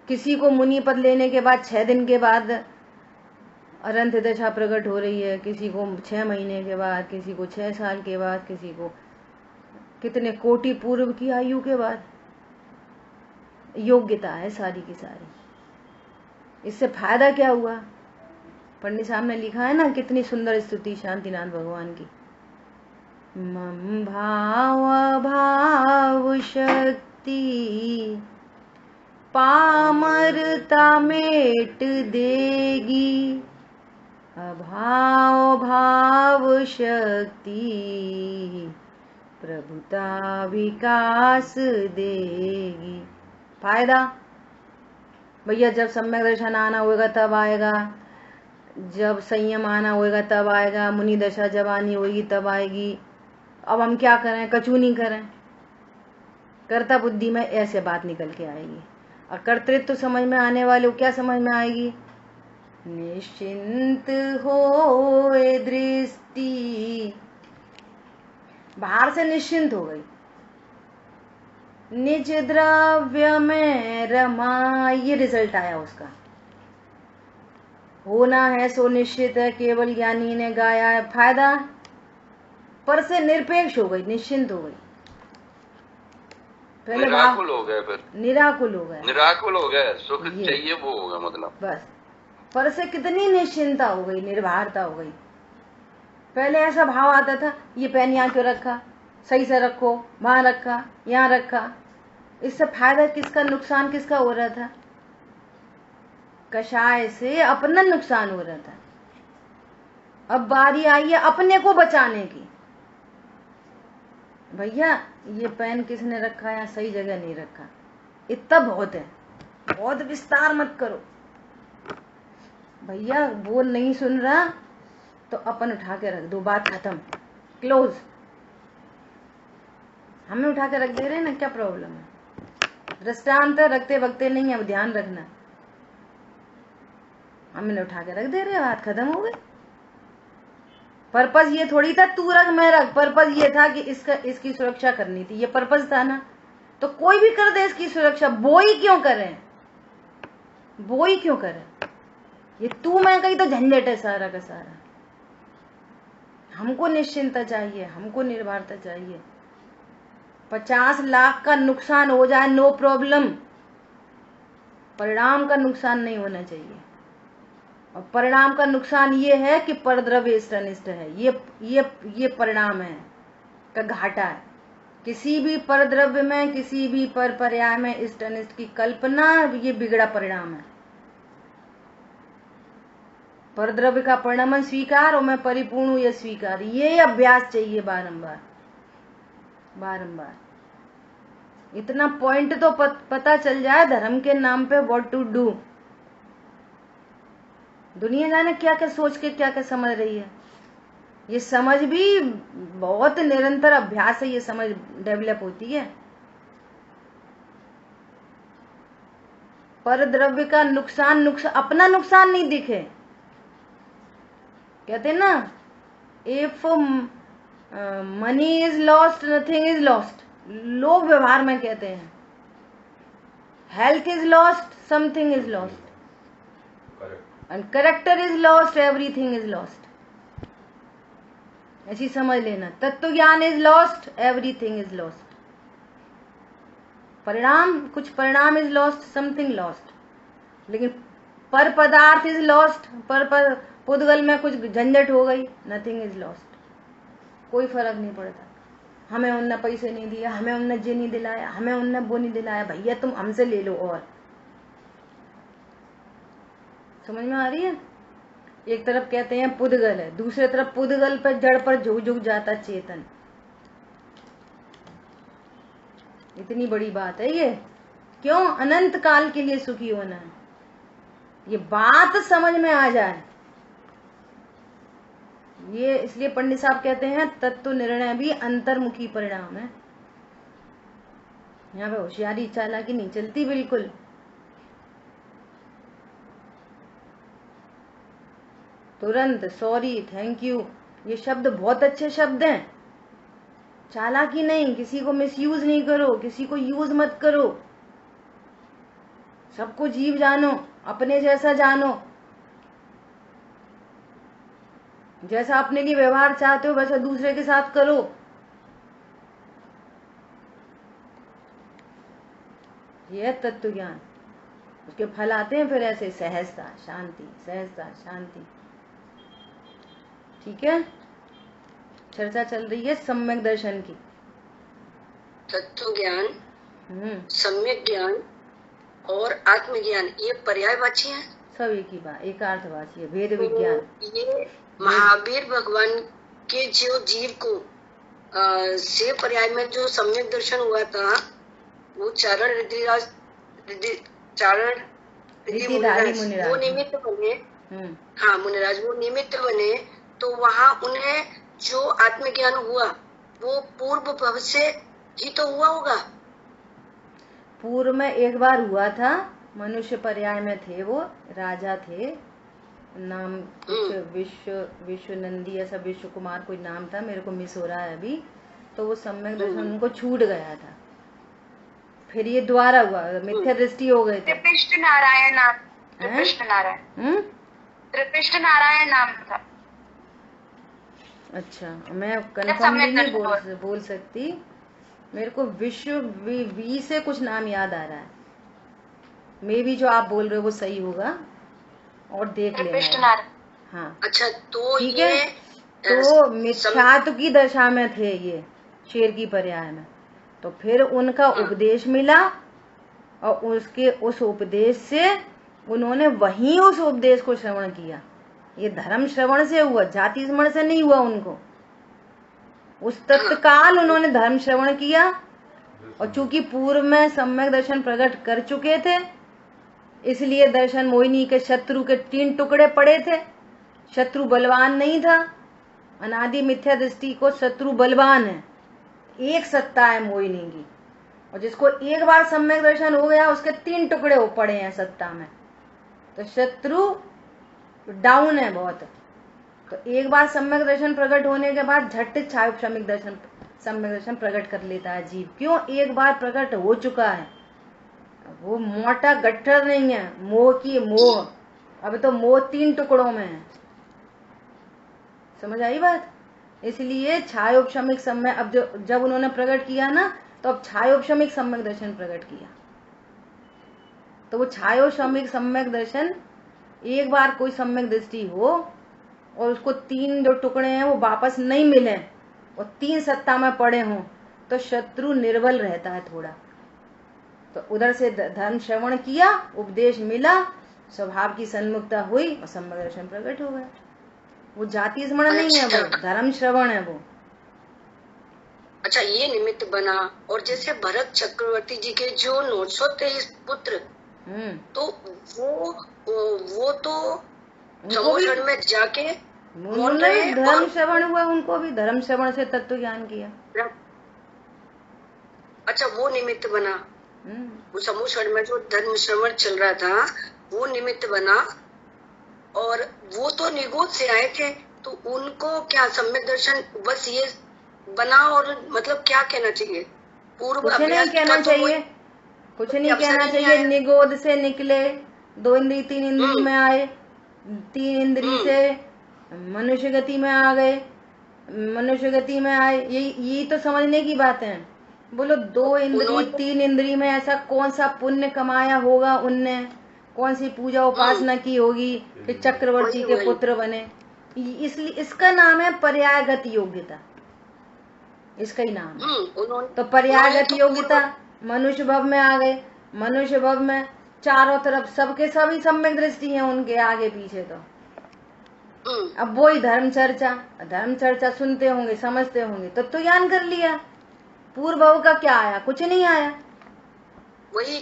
किसी को मुनि पद लेने के बाद 6 दिन के बाद अरंत दशा प्रकट हो रही है, किसी को 6 महीने के बाद, किसी को 6 साल के बाद, किसी को कितने कोटि पूर्व की आयु के बाद। योग्यता है सारी की सारी। इससे फायदा क्या हुआ? पंडित साहब ने लिखा है ना, कितनी सुंदर स्तुति शांतिनाथ भगवान की। मम भाव भाव शक्ति पामरता मेट देगी, अभाव भाव शक्ति प्रभुता विकास देगी। फायदा भैया, जब सम्यक दर्शन आना होगा तब आएगा, जब संयम आना होगा तब आएगा, मुनि दशा जब आनी होगी तब आएगी। अब हम क्या करें? कचू नहीं करें। कर्ता बुद्धि में ऐसे बात निकल के आएगी, और कर्तृत्व समझ में आने वाले क्या समझ में आएगी? निश्चिंत हो दृष्टि, बाहर से निश्चिंत हो गई, निज द्रव्य में रमा। ये रिजल्ट आया उसका। होना है सो निश्चित है, केवल ज्ञानी ने गाया है। फायदा पर से निरपेक्ष हो गई, निश्चिंत हो गई। पहले निराकुल हो गए, फिर निराकुल हो गए, निराकुल हो गए, सुख चाहिए वो होगा मतलब। बस पर से कितनी निश्चिंता हो गई, निर्भरता हो गई। पहले ऐसा भाव आता था, ये पेन यहाँ क्यों रखा, सही से रखो, वहां रखा, यहाँ रखा। इससे फायदा किसका, नुकसान किसका हो रहा था? कषाय से अपना नुकसान हो रहा था। अब बारी आई है अपने को बचाने की। भैया ये पेन किसने रखा है, सही जगह नहीं रखा, इतना बहुत है, बहुत विस्तार मत करो। भैया वो नहीं सुन रहा तो अपन उठा के रख दो, बात खत्म, क्लोज। हमें उठा के रख दे रहे हैं ना, क्या प्रॉब्लम है? दृष्टांत रखते वक्ते नहीं, अब ध्यान रखना, हमने उठा के रख दे रहे, बात खत्म हो गई। पर्पज ये थोड़ी था तू रख मैं रख, पर्पज ये था कि इसकी सुरक्षा करनी थी, ये पर्पज था ना। तो कोई भी कर दे इसकी सुरक्षा, बोई क्यों करें, बोई क्यों करें? ये तू मैं कही तो झंझट है सारा का सारा। हमको निश्चिंतता चाहिए, हमको निर्भरता चाहिए। 50 लाख का नुकसान हो जाए नो प्रॉब्लम, परिणाम का नुकसान नहीं होना चाहिए। और परिणाम का नुकसान ये है कि परद्रव्य इष्ट अनिष्ट है, ये परिणाम है का घाटा है। किसी भी परद्रव्य में, किसी भी पर पर्याय में इष्ट अनिष्ट की कल्पना, ये बिगड़ा परिणाम है। परद्रव्य का परिणाम स्वीकार और मैं परिपूर्ण हूं यह स्वीकार, ये अभ्यास चाहिए बारंबार बारंबार। इतना पॉइंट तो पता चल जाए धर्म के नाम पे व्हाट टू डू। दुनिया जाने क्या क्या सोच के क्या क्या समझ रही है। ये समझ भी बहुत निरंतर अभ्यास है, ये समझ डेवलप होती है। पर द्रव्य का नुकसान अपना नुकसान नहीं दिखे। कहते ना, if money is lost nothing is lost, लोग व्यवहार में कहते हैं। Health is lost something is lost, and character is lost everything is lost. ऐसी समझ लेना, तत्व ज्ञान is lost everything is lost. परिणाम, कुछ परिणाम इज लॉस्ट समथिंग लॉस्ट, लेकिन पर पदार्थ इज लॉस्ट, पर पुद्गल में कुछ झंझट हो गई, नथिंग इज लॉस्ट। कोई फर्क नहीं पड़ता। हमें उनने पैसे नहीं दिए, हमें उनने ये नहीं दिलाया, हमें उनने वो नहीं दिलाया, भैया तुम हमसे ले लो। और समझ में आ रही है? एक तरफ कहते हैं पुद्गल है, दूसरे तरफ पुद्गल पर जड़ पर झुक झुक जाता चेतन। इतनी बड़ी बात है ये। क्यों? अनंत काल के लिए सुखी होना है। ये बात समझ में आ जाए, ये इसलिए पंडित साहब कहते हैं तत्व निर्णय भी अंतर्मुखी परिणाम है। यहाँ पे होशियारी चालाकी नहीं चलती बिल्कुल। तुरंत, सॉरी, थैंक यू, ये शब्द बहुत अच्छे शब्द हैं। चालाकी नहीं, किसी को मिसयूज नहीं करो, किसी को यूज मत करो। सबको जीव जानो, अपने जैसा जानो। जैसा अपने लिए व्यवहार चाहते हो वैसा दूसरे के साथ करो। यह है तत्व ज्ञान। उसके फल आते हैं फिर ऐसे, सहजता, शांति, सहजता, शांति। ठीक है, चर्चा चल रही है सम्यक दर्शन की। तत्व ज्ञान, सम्यक ज्ञान और आत्मज्ञान, ये पर्यायवाची हैं। सब एक ही बात, एकार्थवाची है। वेद विज्ञान, ये महावीर भगवान के जो जीव को से पर्याय में जो सम्यक दर्शन हुआ था, वो चारण ऋद्धिराज वो निमित्त बने। हाँ, मुनिराज वो निमित्त बने, तो वहाँ उन्हें जो आत्मज्ञान हुआ वो पूर्व भव से ही तो हुआ होगा। पूर्व में एक बार हुआ था, मनुष्य पर्याय में थे, वो राजा थे, नाम कुछ विश्व नंदी ऐसा, विश्व कुमार कोई नाम था, मेरे को मिस हो रहा है अभी। तो वो सम्यक दर्शन उनको छूट गया था, फिर ये द्वारा हुआ, मिथ्या दृष्टि हो गए थे। त्रिपिष्ट नारायण नाम, त्रिपिष्ट नारायण, त्रिपिष्ट नारायण नाम था। अच्छा, मैं कंफर्मली नहीं बोल सकती, मेरे को विश्व वी से कुछ नाम याद आ रहा है, मे भी जो आप बोल रहे हो वो सही होगा और देख लेना। हाँ अच्छा, तो ठीक है, तो मिथ्यात्व की दशा में थे ये शेर की पर्याय में, तो फिर उनका उपदेश मिला और उसके उस उपदेश से उन्होंने वहीं उस उपदेश को श्रवण किया। ये धर्म श्रवण से हुआ, जाति स्मरण से नहीं हुआ उनको। उस तत्काल उन्होंने धर्म श्रवण किया और चूंकि पूर्व में सम्यक दर्शन प्रकट कर चुके थे, इसलिए दर्शन मोहिनी के शत्रु के 3 टुकड़े पड़े थे। शत्रु बलवान नहीं था, अनादि मिथ्या दृष्टि को शत्रु बलवान है, एक सत्ता है मोहिनी की, और जिसको एक बार सम्यक दर्शन हो गया उसके 3 टुकड़े हो पड़े हैं सत्ता में, तो शत्रु डाउन है बहुत। तो एक बार सम्यक दर्शन प्रकट होने के बाद झट छायोपशमिक दर्शन सम्यक दर्शन प्रकट कर लेता है जीव। क्यों? एक बार प्रकट हो चुका है, वो मोटा गट्ठर नहीं है, मोह की मोह। अब तो मोह 3 टुकड़ों में है, समझ आई बात? इसलिए छायोपशमिक सम्यक, अब जब उन्होंने प्रकट किया ना, तो अब छायोपशमिक सम्यक दर्शन प्रकट किया। तो वो छायोपशमिक सम्यक दर्शन, एक बार कोई सम्यक दृष्टि हो और उसको 3 जो टुकड़े हैं वो वापस नहीं मिले और 3 सत्ता में पड़े हों, तो शत्रु निर्बल रहता है थोड़ा। तो उधर से धर्म श्रवण किया, उपदेश मिला, स्वभाव की सन्मुखता हुई और सम्यक दर्शन प्रकट हो गया। वो जाति स्मरण नहीं है, वो धर्म श्रवण है वो। अच्छा, ये निमित्त बना। और जैसे भरत चक्रवर्ती जी के जो 923 पुत्र, तो वो तो समुद्र में जाके धर्म श्रवण हुआ, उनको भी धर्म श्रवण से तत्व ज्ञान किया। अच्छा, वो निमित्त बना। वो समुद्र में जो धर्म श्रवण चल रहा था वो निमित्त बना, और वो तो निगोद से आए थे, तो उनको क्या सम्यक दर्शन बस ये बना? और मतलब क्या कहना चाहिए? पूर्व कुछ नहीं कहना चाहिए, कुछ नहीं कहना चाहिए। निगोद से निकले, 2 इंद्री 3 इंद्री में आए, 3 इंद्री से मनुष्य गति में आ गए, मनुष्य गति में आए, यही तो समझने की बात है। बोलो 2 इंद्री 3 इंद्री में ऐसा कौन सा पुण्य कमाया होगा उनने, कौन सी पूजा उपासना की होगी कि चक्रवर्ती के पुत्र बने? इसलिए इसका नाम है पर्यायगत योग्यता, इसका ही नाम है। तो पर्यायगत योग्यता, मनुष्य भव में आ गए, मनुष्य भव में चारों तरफ सबके सभी सम्यक दृष्टि है उनके आगे पीछे। तो अब वही धर्म चर्चा सुनते होंगे, समझते होंगे, तो ज्ञान कर लिया। पूर्व भव का क्या आया? कुछ नहीं आया। वही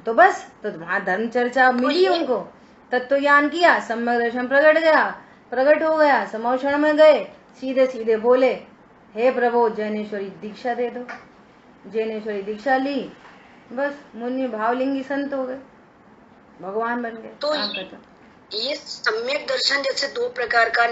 तो बस, तो वहां धर्म चर्चा मिली उनको, तत्व ज्ञान किया, सम्यक दर्शन प्रकट हो गया, समोषण में गए, सीधे सीधे बोले, हे प्रभु जैनेश्वरी दीक्षा दे दो। जैनेश्वरी दीक्षा ली, बस मुनि भावलिंगी संत हो गए, भगवान बन गए। तो ये सम्यक दर्शन जैसे 2 प्रकार का,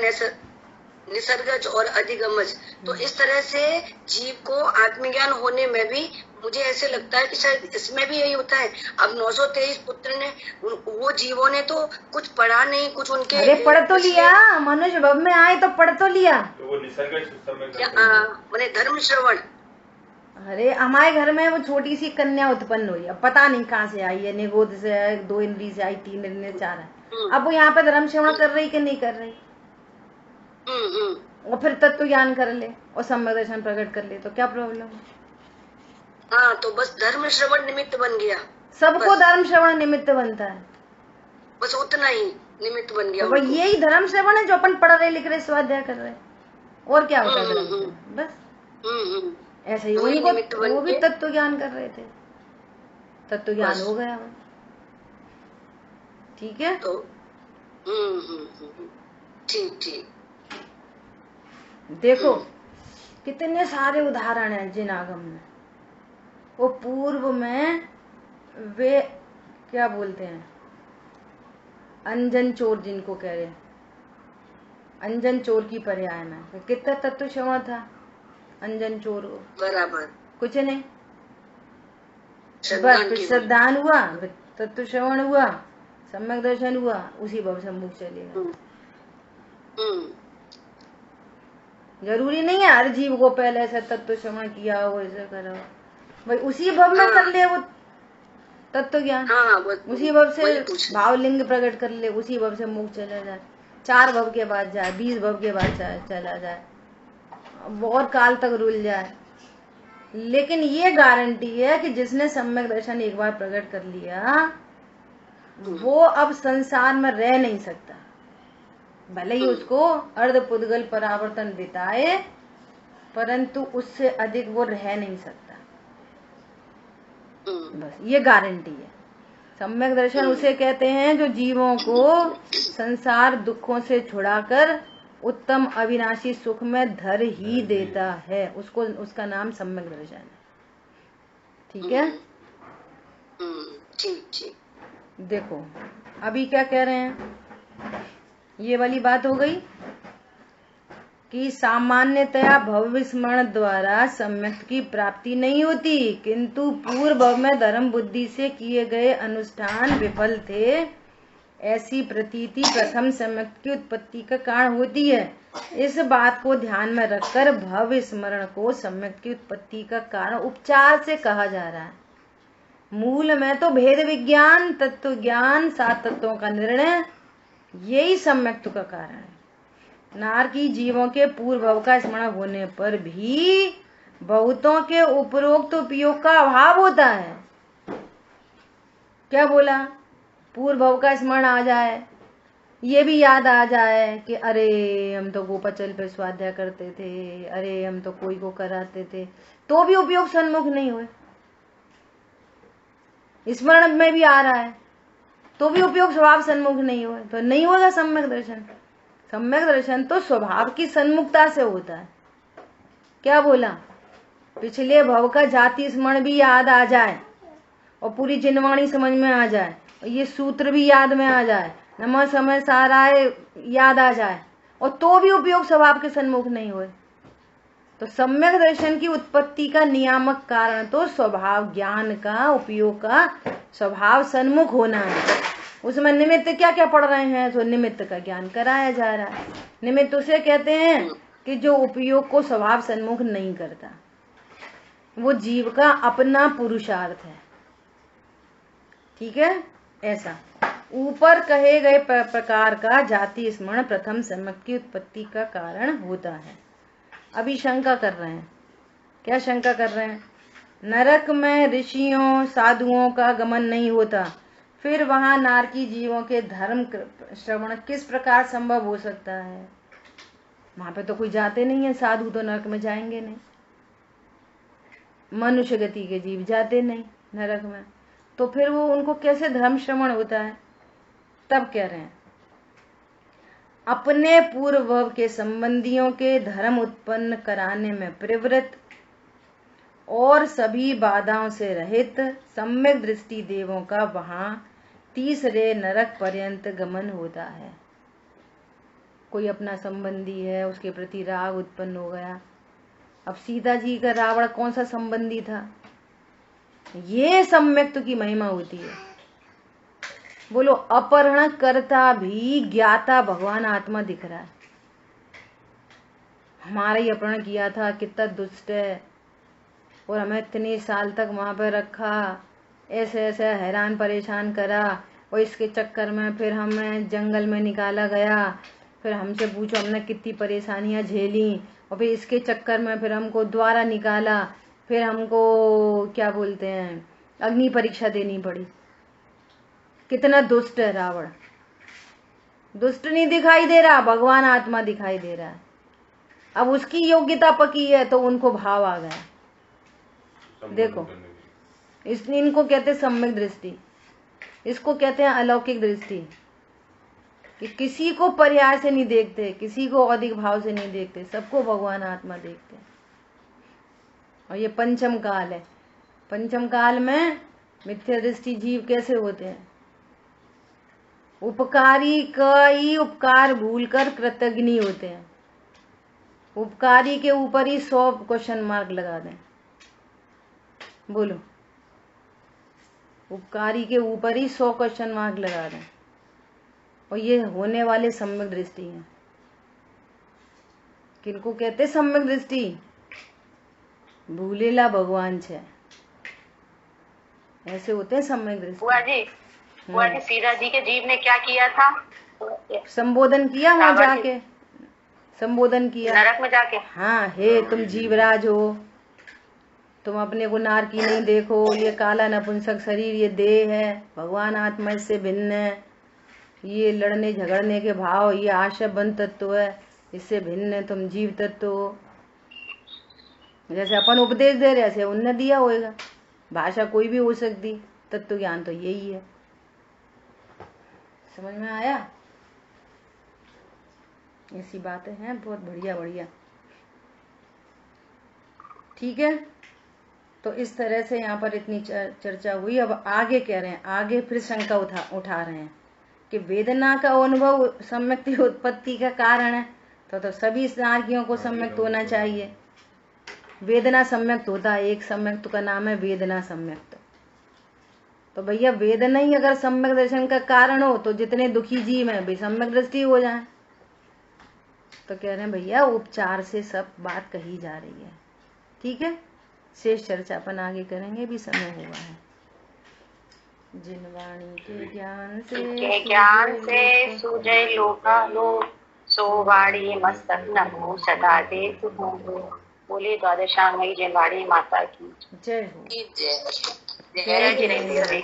निसर्गज और अधिगमज, तो इस तरह से जीव को आत्मज्ञान होने में भी मुझे ऐसे लगता है कि शायद इसमें भी यही होता है। अब 923 पुत्र ने, वो जीवों ने तो कुछ पढ़ा नहीं, कुछ उनके, अरे पढ़ तो लिया, मनुष्य भव में आए तो पढ़ तो लिया, तो वो निसर्गज मैंने धर्म श्रवण। अरे हमारे घर में वो छोटी सी कन्या उत्पन्न हुई, अब पता नहीं कहाँ से आई है, निगोद से आई, 2 इंद्री से आई, 3 इंद्री से 4 है। अब वो यहाँ पे धर्म श्रवण कर रही कि नहीं कर रही? और फिर तत्व ज्ञान कर ले और सम्यक दर्शन प्रकट कर ले, तो क्या प्रॉब्लम है? हाँ, तो बस धर्म श्रवण निमित्त बन गया। सबको धर्म श्रवण निमित्त बनता है, बस उतना ही निमित्त बन गया। तो यही धर्म श्रवण है जो अपन पढ़ रहे, लिख रहे, स्वाध्याय कर रहे, और क्या होता है? बस ऐसे ही वो भी तत्व ज्ञान कर रहे थे, तत्व ज्ञान हो गया। ठीक है, तो ठीक। देखो कितने सारे उदाहरण हैं जिन आगम में। वो पूर्व में वे क्या बोलते हैं, अंजन चोर जिनको कह रहे हैं, अंजन चोर की पर्याय में कितना तत्व श्रवण था अंजन चोर को? बराबर कुछ नहीं, बस श्रद्धान हुआ, तत्व श्रवण हुआ, सम्यक दर्शन हुआ, उसी भव सम्मुख चलेगा। जरूरी नहीं है हर जीव को पहले ऐसा तत्व श्रवण किया हो, ऐसा करा हो, भाई उसी भव में कर ले वो तत्व ज्ञान। उसी भव से भावलिंग प्रकट कर ले, उसी भव से मुख चला जाए, 4 भव के बाद जाए, 20 भव के बाद चला जाए, और काल तक रुल जाए। लेकिन ये गारंटी है कि जिसने सम्यक दर्शन एक बार प्रकट कर लिया वो अब संसार में रह नहीं सकता, भले ही उसको अर्धपुद्गल परावर्तन बिताए, परंतु उससे अधिक वो रह नहीं सकता। बस ये गारंटी है। सम्यक दर्शन उसे कहते हैं जो जीवों को संसार दुखों से छुड़ाकर उत्तम अविनाशी सुख में धर ही देता है, उसको उसका नाम सम्यक दर्शन है। ठीक है, ठीक। देखो अभी क्या कह रहे हैं, ये वाली बात हो गई कि सामान्यतया भव स्मरण द्वारा सम्यक की प्राप्ति नहीं होती, किंतु पूर्व भव में धर्म बुद्धि से किए गए अनुष्ठान विफल थे, ऐसी प्रतीति प्रथम सम्यक की उत्पत्ति का कारण होती है। इस बात को ध्यान में रखकर भव स्मरण को सम्यक की उत्पत्ति का कारण उपचार से कहा जा रहा है। मूल में तो भेद विज्ञान, तत्व ज्ञान, 7 तत्वों का निर्णय, यही सम्यक्त्व का कारण है। नारकी जीवों के पूर्व भव का स्मरण होने पर भी बहुतों के उपरोक्त उपयोग का अभाव होता है। क्या बोला, पूर्व भव का स्मरण आ जाए, ये भी याद आ जाए कि अरे हम तो गोपाचल पे स्वाध्याय करते थे, अरे हम तो कोई को कराते थे, तो भी उपयोग सन्मुख नहीं हुए। स्मरण में भी आ रहा है तो भी उपयोग स्वभाव सन्मुख नहीं हुए, तो नहीं होगा सम्यक दर्शन। सम्यक दर्शन तो स्वभाव की सन्मुखता से होता है। क्या बोला, पिछले भव का जाति स्मरण भी याद आ जाए और पूरी जिनवाणी समझ में आ जाए, और ये सूत्र भी याद में आ जाए, नमः समय सारा याद आ जाए, और तो भी उपयोग स्वभाव के सन्मुख नहीं हुए, तो सम्यक दर्शन की उत्पत्ति का नियामक कारण तो स्वभाव ज्ञान का, उपयोग का स्वभाव सन्मुख होना है। उसमें निमित्त क्या क्या पढ़ रहे हैं, तो निमित्त का ज्ञान कराया जा रहा है। निमित्त उसे कहते हैं कि जो उपयोग को स्वभाव सन्मुख नहीं करता, वो जीव का अपना पुरुषार्थ है। ठीक है, ऐसा ऊपर कहे गए प्रकार का जाति स्मरण प्रथम सम्यक की उत्पत्ति का कारण होता है। अभी शंका कर रहे हैं, क्या शंका कर रहे हैं, नरक में ऋषियों साधुओं का गमन नहीं होता, फिर वहां नारकी जीवों के धर्म श्रवण किस प्रकार संभव हो सकता है। वहां पे तो कोई जाते नहीं है, साधु तो नरक में जाएंगे नहीं, मनुष्य गति के जीव जाते नहीं नरक में, तो फिर वो उनको कैसे धर्म श्रवण होता है। तब कह रहे हैं, अपने पूर्व भव के संबंधियों के धर्म उत्पन्न कराने में प्रवृत्त और सभी बाधाओं से रहित सम्यक दृष्टि देवों का वहां तीसरे नरक पर्यंत गमन होता है। कोई अपना संबंधी है, उसके प्रति राग उत्पन्न हो गया। अब सीता जी का रावण कौन सा संबंधी था, ये सम्यक्त्व की महिमा होती है। बोलो, अपहरण करता भी ज्ञाता भगवान आत्मा दिख रहा है। हमारा ही अपहरण किया था, कितना दुष्ट है, और हमें इतने साल तक वहां पर रखा, ऐसे ऐसे हैरान परेशान करा, और इसके चक्कर में फिर हमें जंगल में निकाला गया, फिर हमसे पूछो हमने कितनी परेशानियां झेली, और फिर इसके चक्कर में फिर हमको द्वारा निकाला, फिर हमको क्या बोलते हैं अग्नि परीक्षा देनी पड़ी। कितना दुष्ट है रावण। दुष्ट नहीं दिखाई दे रहा, भगवान आत्मा दिखाई दे रहा है। अब उसकी योग्यता पकी है तो उनको भाव आ गया। देखो, इसलिए इनको कहते सम्यक दृष्टि, इसको कहते हैं अलौकिक दृष्टि, कि किसी को पर्याय से नहीं देखते, किसी को अधिक भाव से नहीं देखते, सबको भगवान आत्मा देखते हैं। और ये पंचम काल है। पंचम काल में मिथ्या दृष्टि जीव कैसे होते हैं, उपकारी का ही उपकार भूलकर कृतज्ञ होते हैं। उपकारी के ऊपर ही 100 क्वेश्चन मार्क लगा दें। बोलो, उपकारी के ऊपर ही 100 क्वेश्चन मार्क लगा दें, और ये होने वाले सम्यक दृष्टि हैं। किनको कहते सम्यक दृष्टि? भूलेला भगवान छे, ऐसे होते हैं सम्यक दृष्टि। बुआ जी सीता जी के जीव ने क्या किया था? संबोधन किया वहाँ जाके, संबोधन किया नरक में जाके। हाँ, हे तुम जीवराज हो, तुम अपने को नार की नहीं देखो, ये काला नपुंसक शरीर ये देह है, भगवान आत्मा इससे भिन्न है, ये लड़ने झगड़ने के भाव ये आशा बंध तत्व है, इससे भिन्न है, तुम जीव तत्व हो। जैसे अपन उपदेश दे रहे ऐसे उनने दिया होगा, भाषा कोई भी हो सकती, तत्व ज्ञान तो यही है। समझ में आया? ऐसी बातें हैं बहुत बढ़िया बढ़िया। ठीक है, तो इस तरह से यहाँ पर इतनी चर्चा हुई। अब आगे कह रहे हैं, आगे फिर शंका उठा रहे हैं कि वेदना का अनुभव सम्यक उत्पत्ति का कारण है, तो सभी स्नार्गियों को सम्यक्त होना चाहिए। वेदना सम्यक्त होता है, एक सम्यक्त का नाम है वेदना सम्यक्त। तो भैया वेदना ही अगर सम्यक दर्शन का कारण हो तो जितने दुखी जीव हैं वे सम्यक दृष्टि हो जाए। तो कह रहे हैं भैया उपचार से सब बात कही जा रही है। ठीक है, शेष चर्चा अपन आगे करेंगे, भी समय हुआ है। जिन वाणी के ज्ञान से सूझे लोका लोक, सो वाणी मस्तक नमो सदा दे तुम। बोले द्वादशांगी जय वाणी माता की जय हो। जय जिनेंद्र।